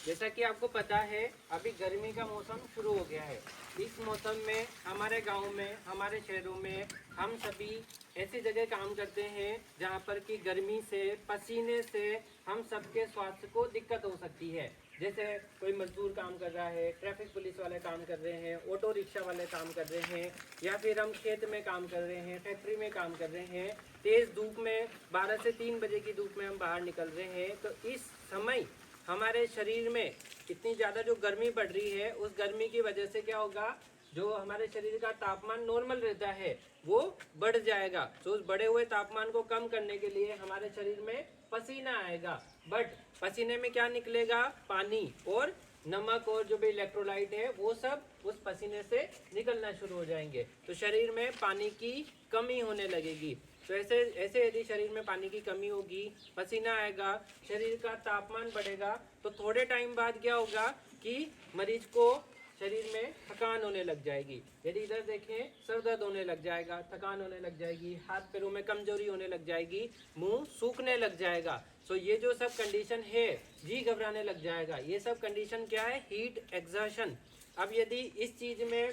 जैसा कि आपको पता है अभी गर्मी का मौसम शुरू हो गया है। इस मौसम में हमारे गांव में, हमारे शहरों में हम सभी ऐसी जगह काम करते हैं जहां पर कि गर्मी से, पसीने से हम सबके स्वास्थ्य को दिक्कत हो सकती है। जैसे कोई मजदूर काम कर रहा है, ट्रैफिक पुलिस वाले काम कर रहे हैं, ऑटो रिक्शा वाले काम कर रहे हैं, या फिर हम खेत में काम कर रहे हैं, फैक्ट्री में काम कर रहे हैं। तेज़ धूप में 12 से 3 बजे की धूप में हम बाहर निकल रहे हैं, तो इस समय हमारे शरीर में इतनी ज़्यादा जो गर्मी बढ़ रही है, उस गर्मी की वजह से क्या होगा, जो हमारे शरीर का तापमान नॉर्मल रहता है वो बढ़ जाएगा। तो उस बढ़े हुए तापमान को कम करने के लिए हमारे शरीर में पसीना आएगा। बट पसीने में क्या निकलेगा, पानी और नमक और जो भी इलेक्ट्रोलाइट है वो सब उस पसीने से निकलना शुरू हो जाएंगे, तो शरीर में पानी की कमी होने लगेगी। तो ऐसे ऐसे यदि शरीर में पानी की कमी होगी, पसीना आएगा, शरीर का तापमान बढ़ेगा, तो थोड़े टाइम बाद क्या होगा कि मरीज को शरीर में थकान होने लग जाएगी। यदि इधर देखें, सर दर्द होने लग जाएगा, थकान होने लग जाएगी, हाथ पैरों में कमजोरी होने लग जाएगी, मुंह सूखने लग जाएगा। तो ये जो सब कंडीशन है, जी घबराने लग जाएगा, ये सब कंडीशन क्या है, हीट एक्सर्शन। अब यदि इस चीज़ में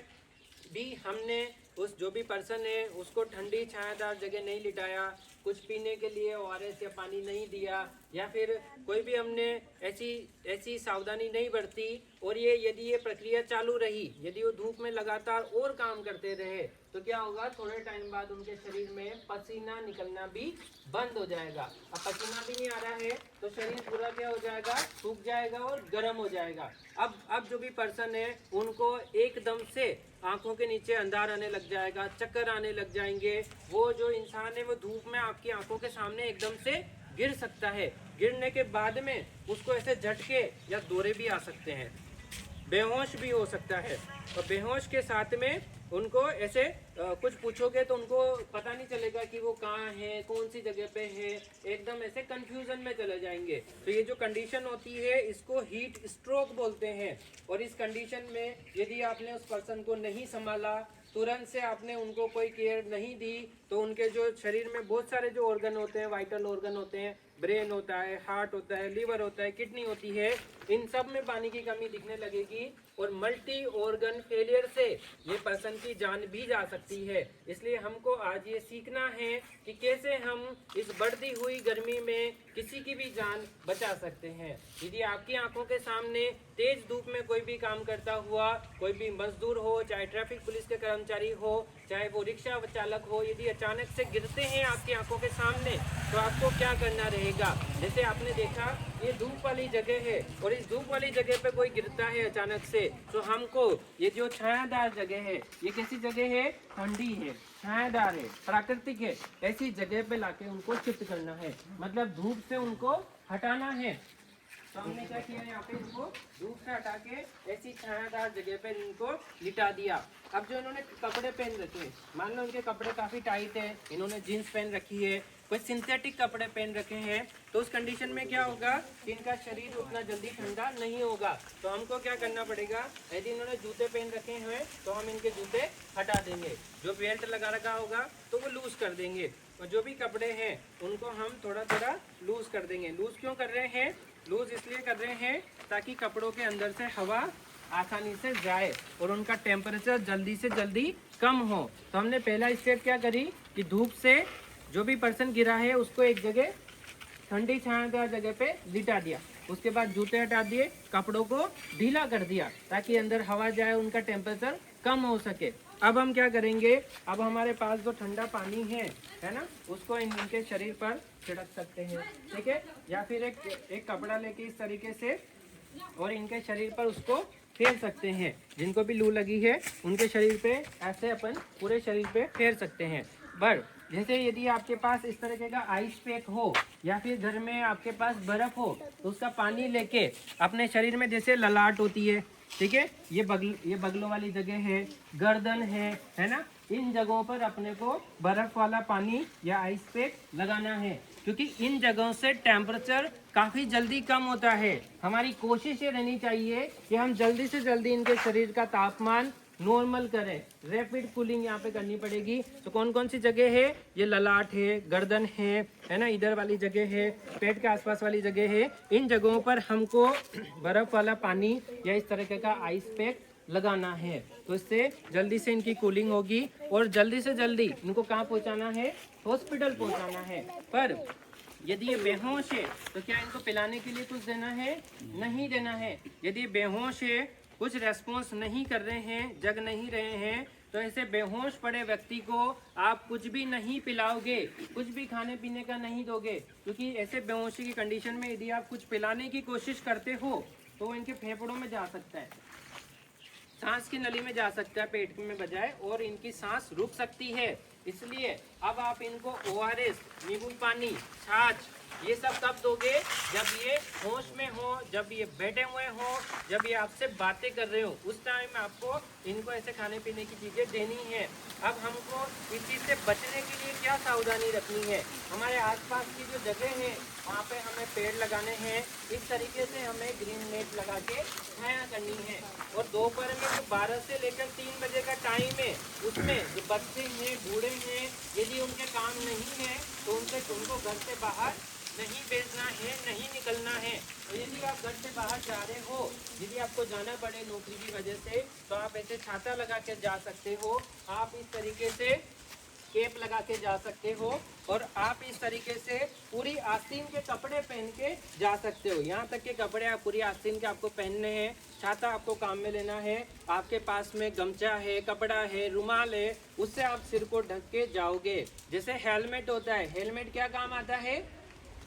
भी हमने उस जो भी पर्सन है उसको ठंडी छायादार जगह नहीं लिटाया, कुछ पीने के लिए ओआरएस या पानी नहीं दिया, या फिर कोई भी हमने ऐसी ऐसी सावधानी नहीं बरती, और ये यदि ये प्रक्रिया चालू रही, यदि वो धूप में लगातार और काम करते रहे, तो क्या होगा, थोड़े टाइम बाद उनके शरीर में पसीना निकलना भी बंद हो जाएगा। अब पसीना भी नहीं आ रहा है तो शरीर पूरा क्या हो जाएगा, सूख जाएगा और गर्म हो जाएगा। अब जो भी पर्सन है उनको एकदम से आंखों के नीचे अंधार आने लग जाएगा, चक्कर आने लग जाएंगे। वो जो इंसान है वो धूप में आपकी आंखों के सामने एकदम से गिर सकता है। गिरने के बाद में उसको ऐसे झटके या दौरे भी आ सकते हैं, बेहोश भी हो सकता है। और बेहोश के साथ में उनको ऐसे कुछ पूछोगे तो उनको पता नहीं चलेगा कि वो कहाँ है, कौन सी जगह पे है, एकदम ऐसे कंफ्यूजन में चले जाएंगे। तो ये जो कंडीशन होती है इसको हीट स्ट्रोक बोलते हैं। और इस कंडीशन में यदि आपने उस पर्सन को नहीं संभाला, तुरंत से आपने उनको कोई केयर नहीं दी, तो उनके जो शरीर में बहुत सारे जो ऑर्गन होते हैं, वाइटल ऑर्गन होते हैं, ब्रेन होता है, हार्ट होता है, लीवर होता है, किडनी होती है, इन सब में पानी की कमी दिखने लगेगी और मल्टी ऑर्गन फेलियर से ये पर्सन की जान भी जा सकती है। इसलिए हमको आज ये सीखना है कि कैसे हम इस बढ़ती हुई गर्मी में किसी की भी जान बचा सकते हैं। यदि आपकी आंखों के सामने तेज धूप में कोई भी काम करता हुआ कोई भी मजदूर हो, चाहे ट्रैफिक पुलिस के कर्मचारी हो, चाहे वो रिक्शा चालक हो, यदि अचानक से गिरते हैं आपकी आंखों के सामने, तो आपको क्या करना रहेगा। जैसे आपने देखा ये धूप वाली जगह है और इस धूप वाली जगह पे कोई गिरता है अचानक से, तो हमको ये जो छायादार जगह है, ये कैसी जगह है, ठंडी है, छायादार है, प्राकृतिक है, ऐसी जगह पे लाके उनको शिफ्ट करना है, मतलब धूप से उनको हटाना है। तो हमने क्या किया, यहाँ पे इनको धूप से हटा के ऐसी छायादार जगह पे इनको लिटा दिया। अब जो इन्होंने कपड़े पहन रखे, मान लो इनके कपड़े काफी टाइट है, इन्होंने जीन्स पहन रखी है, कोई सिंथेटिक कपड़े पहन रखे हैं, तो उस कंडीशन में क्या होगा कि इनका शरीर उतना जल्दी ठंडा नहीं होगा। तो हमको क्या करना पड़ेगा, यदि इन्होंने जूते पहन रखे हैं तो हम इनके जूते हटा देंगे, जो बेल्ट लगा रखा होगा तो वो लूज कर देंगे, और जो भी कपड़े हैं उनको हम थोड़ा थोड़ा लूज कर देंगे। लूज क्यों कर रहे हैं, लूज इसलिए कर रहे हैं ताकि कपड़ों के अंदर से हवा आसानी से जाए और उनका टेम्परेचर जल्दी से जल्दी कम हो। तो हमने पहला स्टेप क्या करी कि धूप से जो भी पर्सन गिरा है उसको एक जगह ठंडी छायादार जगह पे लिटा दिया, उसके बाद जूते हटा दिए, कपड़ों को ढीला कर दिया ताकि अंदर हवा जाए, उनका टेम्परेचर कम हो सके। अब हम क्या करेंगे, अब हमारे पास जो ठंडा पानी है ना, उसको इनके शरीर पर छिड़क सकते हैं, ठीक है, या फिर एक कपड़ा लेके इस तरीके से और इनके शरीर पर उसको फेर सकते हैं। जिनको भी लू लगी है उनके शरीर पे ऐसे अपन पूरे शरीर पे फेर सकते हैं। पर जैसे यदि आपके पास इस तरीके का आइस पैक हो या फिर घर में आपके पास बर्फ हो, तो उसका पानी लेके अपने शरीर में, जैसे ललाट होती है, ठीक है, ये बगलों वाली जगह है, गर्दन है ना, इन जगहों पर अपने को बर्फ वाला पानी या आइस पैक लगाना है, क्योंकि इन जगहों से टेम्परेचर काफ़ी जल्दी कम होता है। हमारी कोशिश ये रहनी चाहिए कि हम जल्दी से जल्दी इनके शरीर का तापमान नॉर्मल करें, रैपिड कूलिंग यहाँ पे करनी पड़ेगी। तो कौन कौन सी जगह है, ये ललाट है, गर्दन है ना, इधर वाली जगह है, पेट के आसपास वाली जगह है, इन जगहों पर हमको बर्फ वाला पानी या इस तरह का आइस पैक लगाना है। तो इससे जल्दी से इनकी कूलिंग होगी और जल्दी से जल्दी इनको कहाँ पहुँचाना है, हॉस्पिटल पहुँचाना है। पर यदि ये बेहोश है तो क्या इनको पिलाने के लिए कुछ देना है, नहीं देना है। यदि बेहोश है, कुछ रेस्पॉन्स नहीं कर रहे हैं, जग नहीं रहे हैं, तो ऐसे बेहोश पड़े व्यक्ति को आप कुछ भी नहीं पिलाओगे, कुछ भी खाने पीने का नहीं दोगे, क्योंकि ऐसे बेहोशी की कंडीशन में यदि आप कुछ पिलाने की कोशिश करते हो तो वो इनके फेफड़ों में जा सकता है, सांस की नली में जा सकता है पेट में बजाय, और इनकी सांस रुक सकती है। इसलिए अब आप इनको ORS, नींबू पानी, छाछ, ये सब कब दोगे, जब ये होश में हो, जब ये बैठे हुए हो, जब ये आपसे बातें कर रहे हो, उस टाइम आपको इनको ऐसे खाने पीने की चीज़ें देनी है। अब हमको इस चीज़ से बचने के लिए क्या सावधानी रखनी है, हमारे आसपास की जो जगह है वहाँ पे हमें पेड़ लगाने हैं, इस तरीके से हमें ग्रीन नेट लगा के छाया करनी है। और दोपहर में जो 12 से लेकर 3 बजे का टाइम है, उसमें जो बच्चे हैं, बूढ़े हैं, यदि उनके काम नहीं है तो उनको घर से बाहर नहीं भेजना है, नहीं निकलना है। और यदि आप घर से बाहर जा रहे हो, यदि आपको जाना पड़े नौकरी की वजह से, तो आप ऐसे छाता लगा के जा सकते हो, आप इस तरीके से केप लगा के जा सकते हो, और आप इस तरीके से पूरी आस्तीन के कपड़े पहन के जा सकते हो। यहाँ तक के कपड़े आप पूरी आस्तीन के आपको पहनने हैं, छाता आपको काम में लेना है, आपके पास में गमछा है, कपड़ा है, रुमाल है, उससे आप सिर को ढक के जाओगे। जैसे हेलमेट होता है, हेलमेट क्या काम आता है,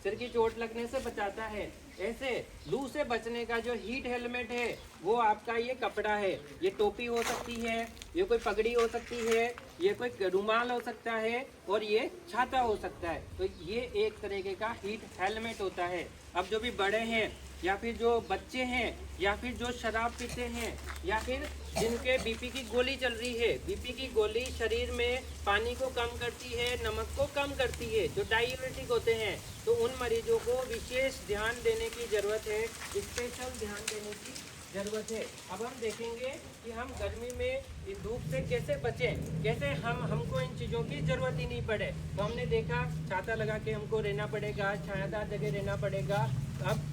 सिर की चोट लगने से बचाता है। ऐसे लू से बचने का जो हीट हेलमेट है वो आपका ये कपड़ा है। ये टोपी हो सकती है, ये कोई पगड़ी हो सकती है, ये कोई रुमाल हो सकता है, और ये छाता हो सकता है। तो ये एक तरीके का हीट हेलमेट होता है। अब जो भी बड़े हैं या फिर जो बच्चे हैं या फिर जो शराब पीते हैं या फिर जिनके बीपी की गोली चल रही है, बीपी की गोली शरीर में पानी को कम करती है, नमक को कम करती है, जो डायबिटिक होते हैं, तो उन मरीजों को विशेष ध्यान देने की ज़रूरत है, स्पेशल ध्यान देने की ज़रूरत है। अब हम देखेंगे कि हम गर्मी में इस धूप से कैसे बचें, कैसे हमको इन चीज़ों की ज़रूरत ही नहीं पड़े। तो हमने देखा छाता लगा के हमको रहना पड़ेगा, छायादार जगह रहना पड़ेगा। अब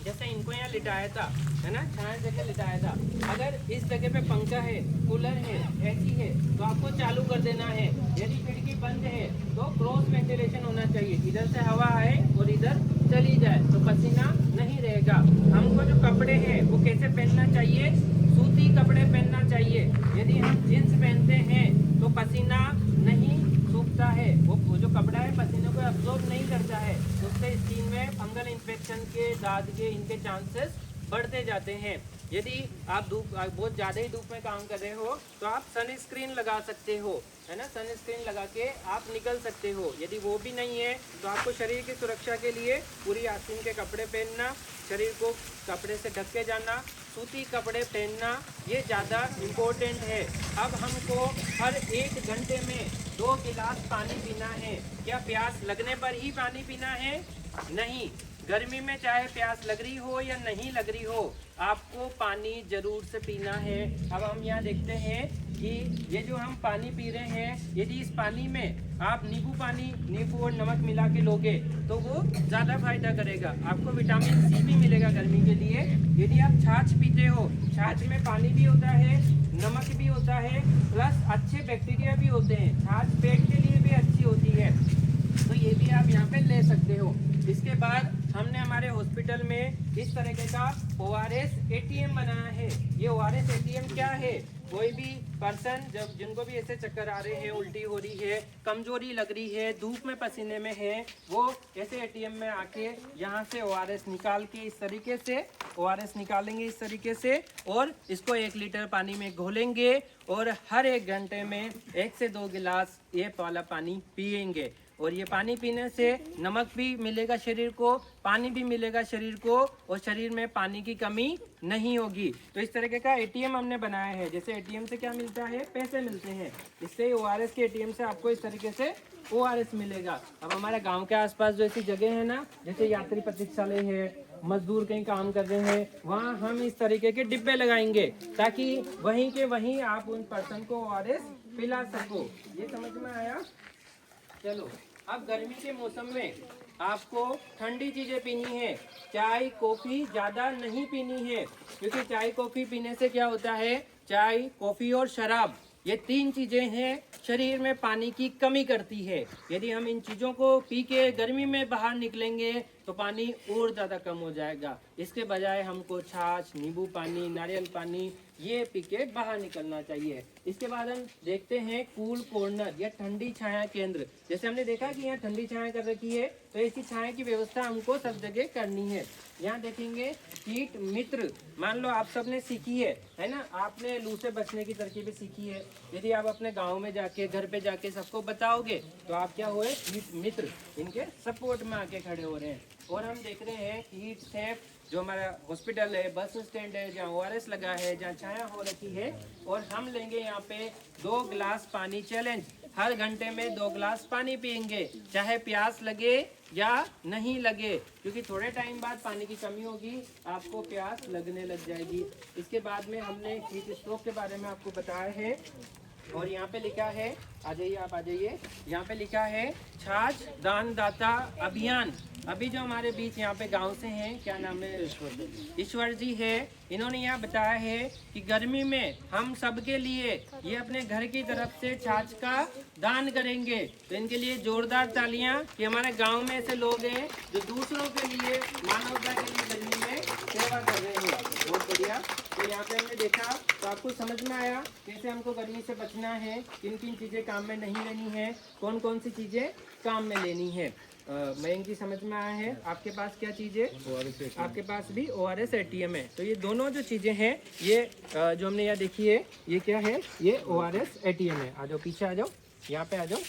जैसे इनको यहाँ लिटाया था, है ना, छाया जगह लिटाया था, अगर इस जगह पे पंखा है, कूलर है, एसी है, तो आपको चालू कर देना है। यदि खिड़की बंद है तो क्रॉस वेंटिलेशन होना चाहिए, इधर से हवा आए और इधर चली जाए, तो पसीना नहीं रहेगा। हमको जो कपड़े हैं वो कैसे पहनना चाहिए, सूती कपड़े पहनना चाहिए। यदि हम जींस पहनते हैं तो पसीना नहीं सूखता है, वो जो कपड़ा है पसीने को अब्सॉर्ब नहीं करता है, उससे स्किन में फंगल इन्फेक्शन के, दाद के, इनके चांसेस बढ़ते जाते हैं। यदि आप बहुत ज़्यादा ही धूप में काम कर रहे हो तो आप सनस्क्रीन लगा सकते हो, है ना, सनस्क्रीन लगा के आप निकल सकते हो। यदि वो भी नहीं है तो आपको शरीर की सुरक्षा के लिए पूरी आस्तीन के कपड़े पहनना, शरीर को कपड़े से ढक के जाना, सूती कपड़े पहनना, ये ज़्यादा इम्पोर्टेंट है। अब हमको हर 1 घंटे में 2 गिलास पानी पीना है। क्या प्यास लगने पर ही पानी पीना है? नहीं, गर्मी में चाहे प्यास लग रही हो या नहीं लग रही हो, आपको पानी जरूर से पीना है। अब हम यहाँ देखते हैं कि ये जो हम पानी पी रहे हैं, यदि इस पानी में आप नींबू और नमक मिला के लोगे तो वो ज़्यादा फायदा करेगा, आपको विटामिन सी भी मिलेगा गर्मी के लिए। यदि आप छाछ पीते हो, छाछ में पानी भी होता है, नमक भी होता है, प्लस अच्छे बैक्टीरिया भी होते हैं, छाछ पेट के लिए भी अच्छी होती है, तो ये भी आप यहाँ पे ले सकते हो। इसके बाद हमने हमारे हॉस्पिटल में इस तरीके का ORS ATM बनाया है। ये ORS ATM क्या है, कोई भी पर्सन जब जिनको भी ऐसे चक्कर आ रहे हैं, उल्टी हो रही है, कमजोरी लग रही है, धूप में पसीने में है, वो ऐसे ATM में आके यहाँ से ORS निकाल के इस तरीके से ORS निकालेंगे इस तरीके से, और इसको 1 लीटर पानी में घोलेंगे और हर 1 घंटे में 1 से 2 गिलास ये वाला पानी पिएंगे। और ये पानी पीने से नमक भी मिलेगा शरीर को, पानी भी मिलेगा शरीर को, और शरीर में पानी की कमी नहीं होगी। तो इस तरीके का ATM हमने बनाया है। जैसे ATM से क्या मिलता है, पैसे मिलते हैं, इससे ORS के ATM से आपको इस तरीके से ORS मिलेगा। अब हमारे गांव के आसपास जो ऐसी जगह है ना, जैसे यात्री प्रतीक्षालय है, मजदूर कहीं काम कर रहे हैं, वहाँ हम इस तरीके के डिब्बे लगाएंगे ताकि वहीं के वहीं आप उन पर्सन को ORS पिला सको। ये समझ में आया? चलो, अब गर्मी के मौसम में आपको ठंडी चीजें पीनी है। चाय कॉफी ज्यादा नहीं पीनी है, क्योंकि चाय कॉफी पीने से क्या होता है, चाय कॉफी और शराब ये 3 चीजें हैं शरीर में पानी की कमी करती है। यदि हम इन चीजों को पी के गर्मी में बाहर निकलेंगे तो पानी और ज़्यादा कम हो जाएगा। इसके बजाय हमको छाछ, नींबू पानी, नारियल पानी ये पी के बाहर निकलना चाहिए। इसके बाद हम देखते हैं कूल कॉर्नर या ठंडी छाया केंद्र। जैसे हमने देखा कि यहाँ ठंडी छाया कर रखी है, तो ऐसी छाया की व्यवस्था हमको सब जगह करनी है। यहाँ देखेंगे कीट मित्र, मान लो आप सबने सीखी है ना, आपने लू से बचने की तरकीबें सीखी है। यदि आप अपने गांव में जाके, घर पे जाके सबको बताओगे तो आप क्या हुए, कीट मित्र इनके सपोर्ट में आके खड़े हो रहे हैं। और हम देख रहे हैं हीट सेफ जो हमारा हॉस्पिटल है, बस स्टैंड है, जहाँ ORS लगा है, जहाँ छाया हो रखी है। और हम लेंगे यहाँ पे 2 गिलास पानी चैलेंज। हर घंटे में 2 गिलास पानी पियेंगे, चाहे प्यास लगे या नहीं लगे, क्योंकि थोड़े टाइम बाद पानी की कमी होगी, आपको प्यास लगने लग जाएगी। इसके बाद में हमने हीट स्ट्रोक के बारे में आपको बताया है। और यहाँ पे लिखा है, आ जाइए आप, आ जाइए, यहाँ पे लिखा है छाछ दानदाता अभियान। अभी जो हमारे बीच यहाँ पे गांव से हैं, क्या नाम है, ईश्वर जी है, इन्होंने यहाँ बताया है कि गर्मी में हम सबके लिए ये अपने घर की तरफ से छाछ का दान करेंगे। तो इनके लिए जोरदार तालियां कि हमारे गांव में ऐसे लोग हैं जो दूसरों के लिए, मानवता के लिए गर्मी में सेवा कर रहे हैं। बहुत बढ़िया। तो यहाँ पे हमने देखा, तो आपको समझ में आया कैसे हमको गर्मी से बचना है, किन किन चीज़ें काम में नहीं लेनी है, कौन कौन सी चीज़ें काम में लेनी है। मयंक जी समझ में आया है? आपके पास क्या चीज़ है? आपके पास भी ORS ATM है। तो ये दोनों जो चीज़ें हैं, ये जो हमने यहाँ देखी है, ये क्या है, ये ORS ATM है। आ जाओ पीछे, आ जाओ, यहाँ पे आ जाओ।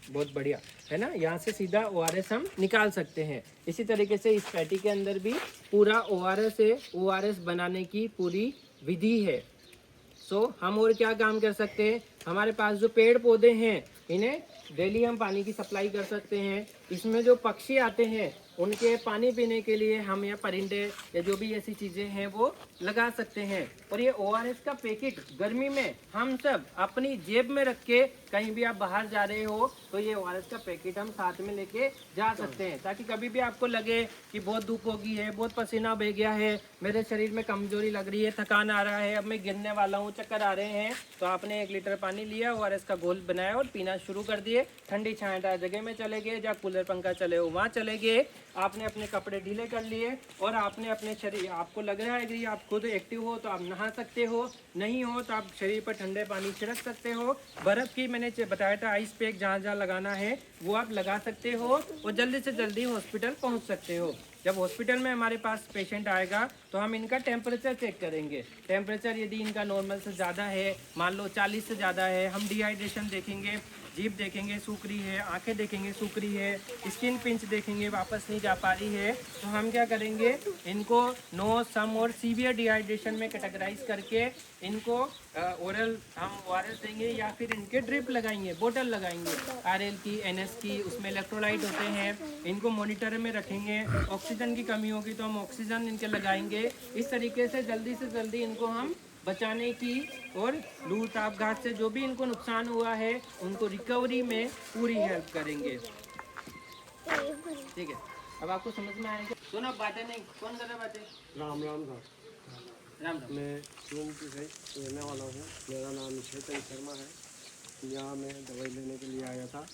बहुत बढ़िया है ना, यहाँ से सीधा ORS हम निकाल सकते हैं। इसी तरीके से इस पैटी के अंदर भी पूरा ORS है, ORS बनाने की पूरी विधि है। हम और क्या काम कर सकते हैं, हमारे पास जो पेड़ पौधे हैं इन्हें डेली हम पानी की सप्लाई कर सकते हैं। इसमें जो पक्षी आते हैं उनके पानी पीने के लिए हम यहाँ परिंदे या जो भी ऐसी चीज़ें हैं वो लगा सकते हैं। और ये ORS का पैकेट गर्मी में हम सब अपनी जेब में रख के, कहीं भी आप बाहर जा रहे हो तो ये ORS का पैकेट हम साथ में लेके जा सकते हैं, ताकि कभी भी आपको लगे कि बहुत धूप हो गई है, बहुत पसीना बह गया है, मेरे शरीर में कमजोरी लग रही है, थकान आ रहा है, अब मैं गिरने वाला हूँ, चक्कर आ रहे हैं, तो आपने 1 लीटर पानी लिया, ORS का घोल बनाया और पीना शुरू कर दिए। ठंडी छायादार जगह में चले गए, जहाँ कूलर पंखा चले हो वहाँ चले गए, आपने अपने कपड़े ढीले कर लिए और आपने अपने शरीर, आपको लग रहा है कि आप खुद एक्टिव हो तो आप नहा सकते हो, नहीं हो तो आप शरीर पर ठंडे पानी छिड़क सकते हो। बर्फ़ की मैंने बताया था आइस पैक जहाँ जहाँ लगाना है वो आप लगा सकते हो और जल्दी से जल्दी हॉस्पिटल पहुँच सकते हो। जब हॉस्पिटल में हमारे पास पेशेंट आएगा तो हम इनका टेम्परेचर चेक करेंगे। टेम्परेचर यदि इनका नॉर्मल से ज़्यादा है, मान लो 40 से ज़्यादा है, हम डिहाइड्रेशन देखेंगे, जीभ देखेंगे सूख रही है, आंखें देखेंगे सूख रही है, स्किन पिंच देखेंगे वापस नहीं जा पा रही है, तो हम क्या करेंगे, इनको नो, सम और सीवियर डिहाइड्रेशन में कैटेगराइज करके इनको ओरल हम ORS देंगे या फिर इनके ड्रिप लगाएंगे, बोतल लगाएंगे RL की, NS की, उसमें इलेक्ट्रोलाइट होते हैं, इनको मॉनिटर में रखेंगे। ऑक्सीजन की कमी होगी तो हम ऑक्सीजन इनके लगाएंगे। इस तरीके से जल्दी इनको हम बचाने की और लू ताप घाट से जो भी इनको नुकसान हुआ है उनको रिकवरी में पूरी हेल्प करेंगे। ठीक है, अब आपको समझ में आएगा। सुनो बातें नहीं, कौन कर रहा बातें? राम राम था। राम राम। मैं रूम की से रहने वाला हूँ, मेरा नाम चेतन शर्मा है। यहाँ मैं दवाई लेने के लिए आया था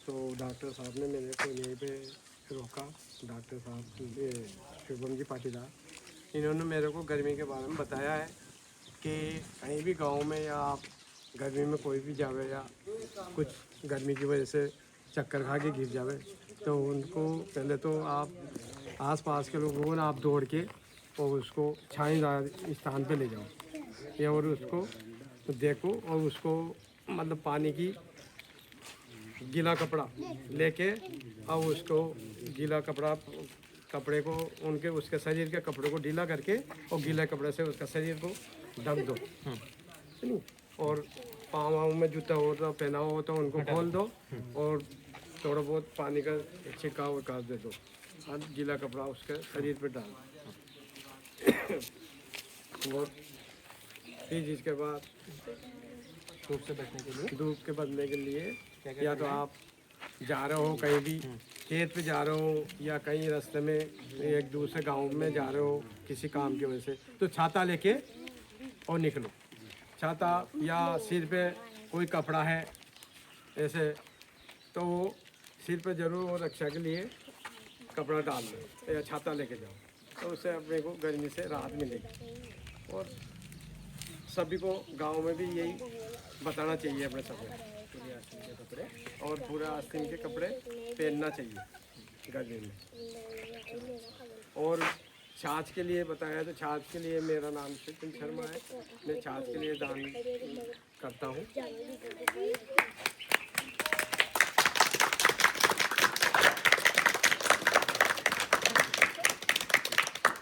तो डॉक्टर साहब ने मेरे को यहीं पे रोका। डॉक्टर साहब ये शुभम जी पाटीदार, इन्होंने मेरे को गर्मी के बारे में बताया है कि कहीं भी गांव में या आप गर्मी में कोई भी जावे या कुछ गर्मी की वजह से चक्कर खा के गिर जावे तो उनको पहले तो आप आसपास के लोगों को आप दौड़ के और उसको छायादार स्थान पे ले जाओ या और उसको देखो और उसको मतलब पानी की गीला कपड़ा लेके और उसको गीला कपड़े को उनके उसके शरीर के कपड़े को ढीला करके और गीले कपड़े से उसका शरीर को ढक दो। और पाँव में जूता हो तो पहना हो तो उनको खोल दो और थोड़ा बहुत पानी का छिड़काव कर दे दो। गीला कपड़ा उसके शरीर पे डाल और फिर इसके बाद धूप से बचने के लिए धूप के बदलने के लिए क्या या तो आप जा रहे हो कहीं भी खेत पे जा रहे हो या कहीं रास्ते में एक दूसरे गांव में जा रहे हो किसी काम की वजह से, तो छाता लेके और निकलो। छाता या सिर पे कोई कपड़ा है ऐसे, तो वो सिर पे जरूर वो रक्षा के लिए कपड़ा डाल लो या छाता लेके जाओ, तो उससे अपने को गर्मी से राहत मिलेगी। और सभी को गांव में भी यही बताना चाहिए अपने सभी पूरे आस्तीन के कपड़े और पूरा आस्तीन के कपड़े पहनना चाहिए गर्मी में। और छाछ के लिए बताया तो छाछ के लिए मेरा नाम शिवचंद शर्मा है, मैं छाछ के लिए दान करता हूँ।